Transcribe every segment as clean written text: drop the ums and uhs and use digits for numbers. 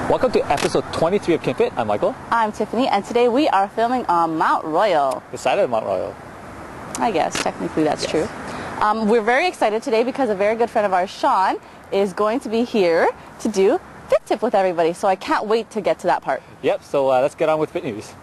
Welcome to episode 23 of KinFit. I'm Michael. I'm Tiffany, and today we are filming on Mount Royal. The side of Mount Royal. I guess, technically that's true. We're very excited today because a very good friend of ours, Shaun, is going to be here to do Fit Tip with everybody, so I can't wait to get to that part. Yep, so let's get on with Fit News.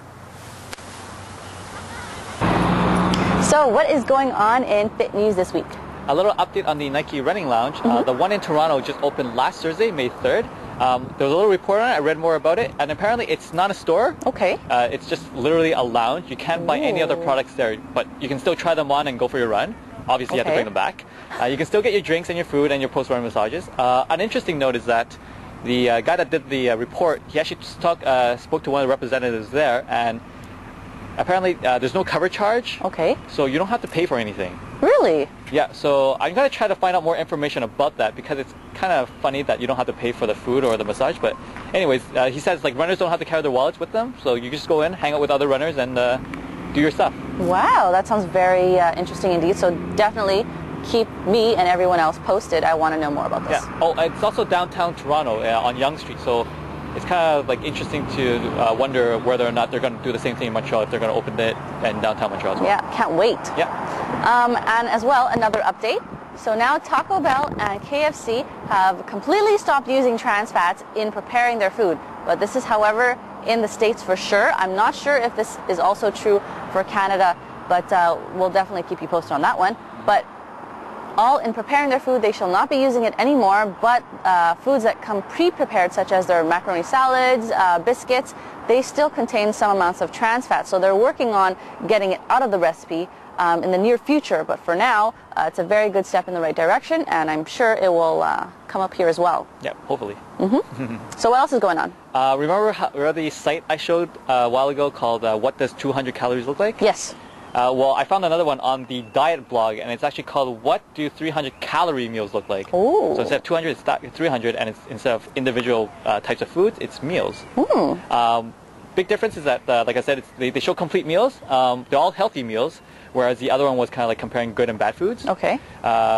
So what is going on in Fit News this week? A little update on the Nike Running Lounge. The one in Toronto just opened last Thursday, May 3rd. There was a little report on it. I read more about it, and apparently it's not a store. Okay. It's just literally a lounge. You can't buy any other products there, but you can still try them on and go for your run. Obviously, you have to bring them back. You can still get your drinks and your food and your post-run massages. An interesting note is that the guy that did the report, he actually spoke to one of the representatives there, and apparently there's no cover charge. Okay. So you don't have to pay for anything. Really? Yeah, so I'm going to try to find out more information about that because it's kind of funny that you don't have to pay for the food or the massage. But anyways, he says like runners don't have to carry their wallets with them, so you just go in, hang out with other runners, and do your stuff. Wow, that sounds very interesting indeed. So definitely keep me and everyone else posted. I want to know more about this. Yeah. Oh, it's also downtown Toronto on Yonge Street, so it's kind of like interesting to wonder whether or not they're going to do the same thing in Montreal if they're going to open it in downtown Montreal as well. Yeah, can't wait. Yeah. And as well, another update. So now Taco Bell and KFC have completely stopped using trans fats in preparing their food. But this is, however, in the States for sure. I'm not sure if this is also true for Canada, but we'll definitely keep you posted on that one. But all in preparing their food, they shall not be using it anymore, but foods that come pre-prepared, such as their macaroni salads, biscuits, they still contain some amounts of trans fat. So they're working on getting it out of the recipe in the near future. But for now, it's a very good step in the right direction, and I'm sure it will come up here as well. Yeah, hopefully. So what else is going on? Remember the site I showed a while ago called What Does 200 Calories Look Like? Yes. Well, I found another one on the diet blog, and it's actually called What Do 300 Calorie Meals Look Like? Ooh. So instead of 200, it's 300, and instead of individual types of foods, it's meals. Big difference is that, like I said, they show complete meals. They're all healthy meals, whereas the other one was kind of like comparing good and bad foods. Okay.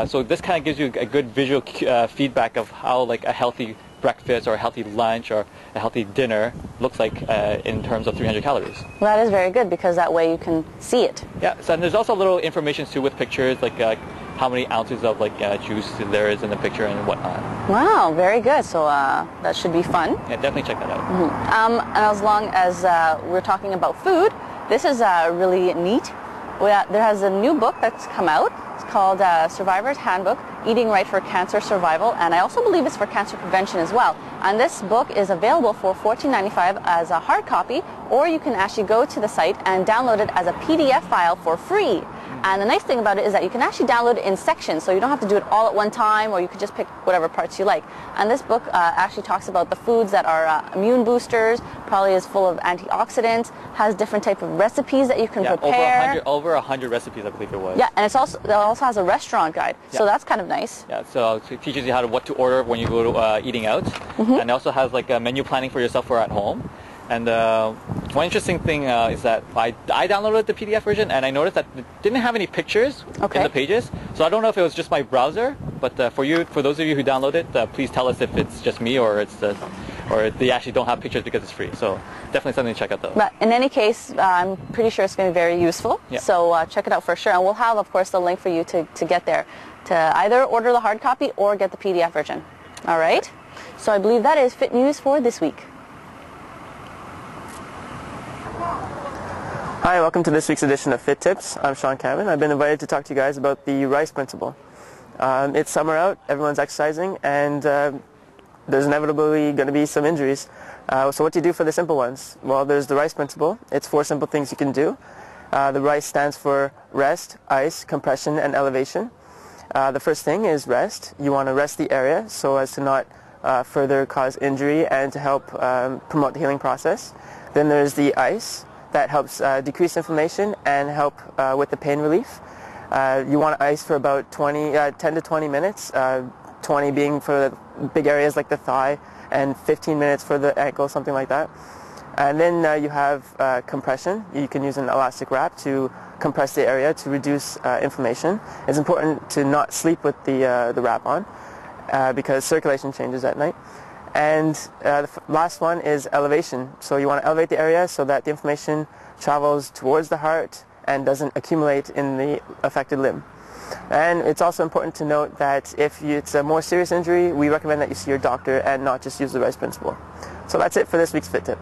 So this kind of gives you a good visual feedback of how like a healthy breakfast or a healthy lunch or a healthy dinner looks like in terms of 300 calories. Well, that is very good because that way you can see it. Yeah, so and there's also little information too with pictures, like how many ounces of like juice there is in the picture and whatnot. Wow, very good. So that should be fun. Yeah, definitely check that out. And as long as we're talking about food, this is really neat. There has a new book that's come out. It's called Survivor's Handbook, Eating Right for Cancer Survival, and I also believe it's for cancer prevention as well. And this book is available for $14.95 as a hard copy, or you can actually go to the site and download it as a PDF file for free. And the nice thing about it is that you can actually download it in sections, so you don't have to do it all at one time, or you could just pick whatever parts you like. And this book actually talks about the foods that are immune boosters, probably is full of antioxidants, has different type of recipes that you can prepare. Over 100 recipes, I believe it was. Yeah, and it also has a restaurant guide, so that's kind of nice. Yeah, so it teaches you what to order when you go to eating out, and it also has like menu planning for yourself or at home. And one interesting thing is that I downloaded the PDF version, and I noticed that it didn't have any pictures in the pages. So I don't know if it was just my browser, but for those of you who download it, please tell us if it's just me or or they actually don't have pictures because it's free. So definitely something to check out though. But in any case, I'm pretty sure it's going to be very useful. Yeah. So check it out for sure, and we'll have, of course, the link for you to get there to either order the hard copy or get the PDF version. All right. So I believe that is Fit News for this week. Hi, welcome to this week's edition of Fit Tips. I'm Shaun. I've been invited to talk to you guys about the RICE principle. It's summer out, everyone's exercising, and there's inevitably going to be some injuries. So what do you do for the simple ones? Well, there's the RICE principle. It's 4 simple things you can do. The RICE stands for rest, ice, compression, and elevation. The first thing is rest. You want to rest the area so as to not further cause injury and to help promote the healing process. Then there's the ice. That helps decrease inflammation and help with the pain relief. You want to ice for about 10 to 20 minutes, 20 being for the big areas like the thigh, and 15 minutes for the ankle, something like that. And then you have compression. You can use an elastic wrap to compress the area to reduce inflammation. It's important to not sleep with the wrap on because circulation changes at night. And the last one is elevation. So you want to elevate the area so that the inflammation travels towards the heart and doesn't accumulate in the affected limb. And it's also important to note that if it's a more serious injury, we recommend that you see your doctor and not just use the RICE principle. So that's it for this week's Fit Tip.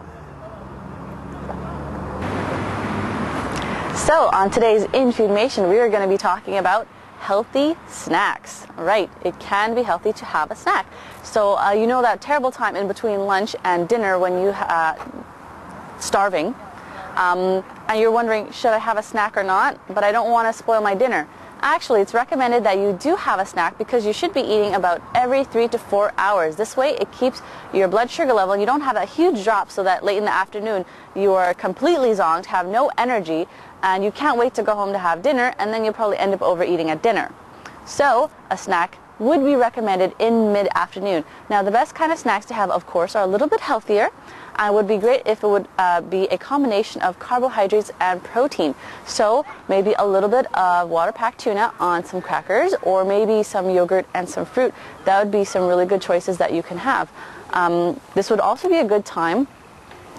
So on today's Information, we are going to be talking about healthy snacks. Right, it can be healthy to have a snack. So you know that terrible time in between lunch and dinner when you starving, and you're wondering, should I have a snack or not? But I don't want to spoil my dinner. Actually, it's recommended that you do have a snack because you should be eating about every 3 to 4 hours. This way it keeps your blood sugar level and you don't have a huge drop so that late in the afternoon you are completely zonked, have no energy, and you can't wait to go home to have dinner, and then you'll probably end up overeating at dinner. So a snack would be recommended in mid-afternoon. Now the best kind of snacks to have, of course, are a little bit healthier, and would be great if it would be a combination of carbohydrates and protein. So maybe a little bit of water-packed tuna on some crackers, or maybe some yogurt and some fruit. That would be some really good choices that you can have. This would also be a good time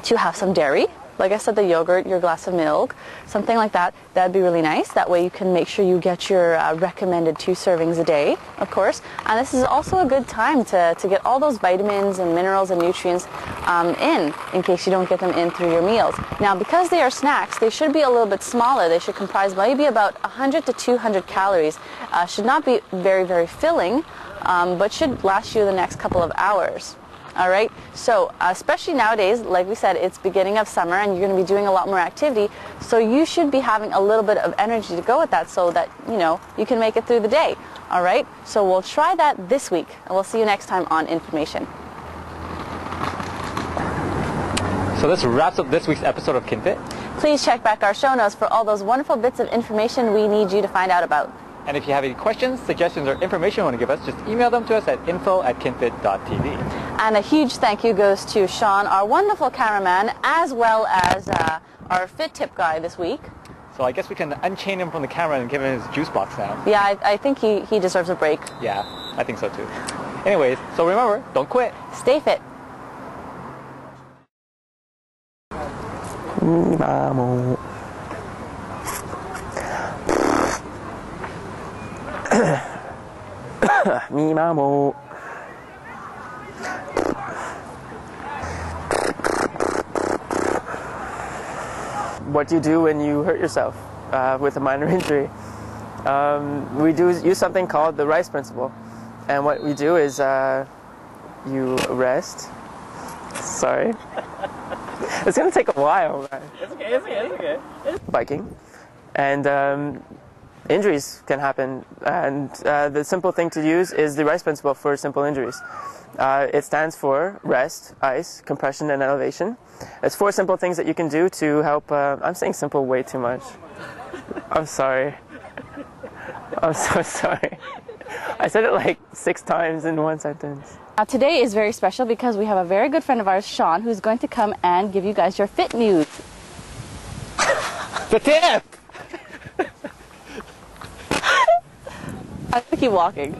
to have some dairy. Like I said, the yogurt, your glass of milk, something like that. That'd be really nice. That way you can make sure you get your recommended 2 servings a day, of course. And this is also a good time to get all those vitamins and minerals and nutrients in case you don't get them in through your meals. Now, because they are snacks, they should be a little bit smaller. They should comprise maybe about 100 to 200 calories. Should not be very, very filling, but should last you the next couple of hours. All right, so especially nowadays, like we said, it's beginning of summer and you're going to be doing a lot more activity, so you should be having a little bit of energy to go with that so that, you know, you can make it through the day. All right, so we'll try that this week, and we'll see you next time on Information. So this wraps up this week's episode of KinFit. Please check back our show notes for all those wonderful bits of information we need you to find out about. And if you have any questions, suggestions, or information you want to give us, just email them to us at info@kinfit.tv. And a huge thank you goes to Shaun, our wonderful cameraman, as well as our Fit Tip guy this week. So I guess we can unchain him from the camera and give him his juice box now. Yeah, I think he deserves a break. Yeah, I think so too. Anyways, so remember, don't quit. Stay fit. Vamos. Mi mamo. What do you do when you hurt yourself with a minor injury? We do use something called the RICE principle. And what we do is you rest. Sorry. It's going to take a while, man. It's okay. Biking. And injuries can happen, and the simple thing to use is the RICE principle for simple injuries. It stands for rest, ice, compression, and elevation. It's 4 simple things that you can do to help. I'm saying simple way too much. I'm sorry. I'm so sorry. I said it like 6 times in one sentence. Today is very special because we have a very good friend of ours, Shaun, who's going to come and give you guys your fit news. The tip! I'm going to keep walking.